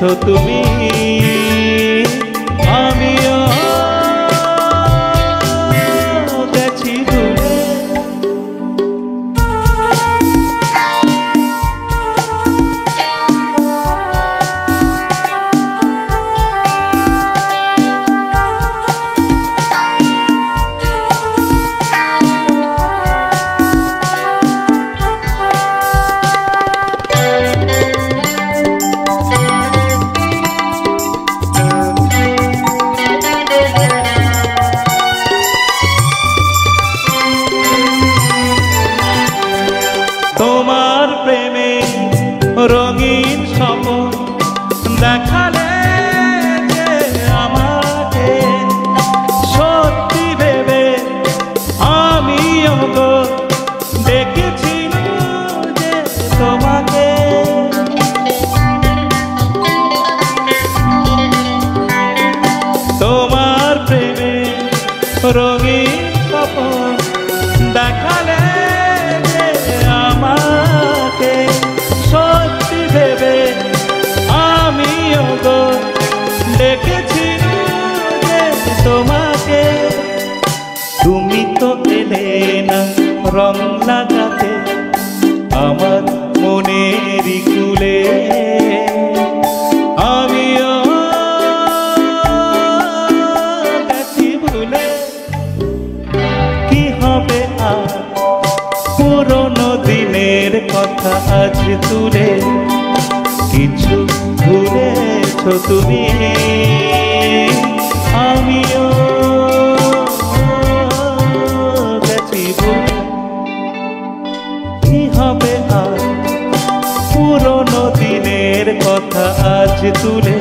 গেছো তুমি, আমিও গেছি ভুলে। তোমার প্রেমে রঙিন স্বপ্ন দেখালে যে আমাকে, সত্যি ভেবে আমিও গো দেখেছিলাম যে তোমাকে। তোমার প্রেমে রঙিন স্বপ্ন দেখালে আমাকে, সত্যি ভেবে আমিও গো ডেকেছিলাম যে তোমাকে। তুমি তো এলে না রং লাগাতে আমার মনেরই কুলে, আমিও গেছি ভুলে। কি হবে আর পুরনো দিনের কথা আজ তুলে, কিছু ভুলেছো তুমি, আমিও গেছি ভুলে। কি হবে আর পুরনো দিনের কথা আজ তুলে।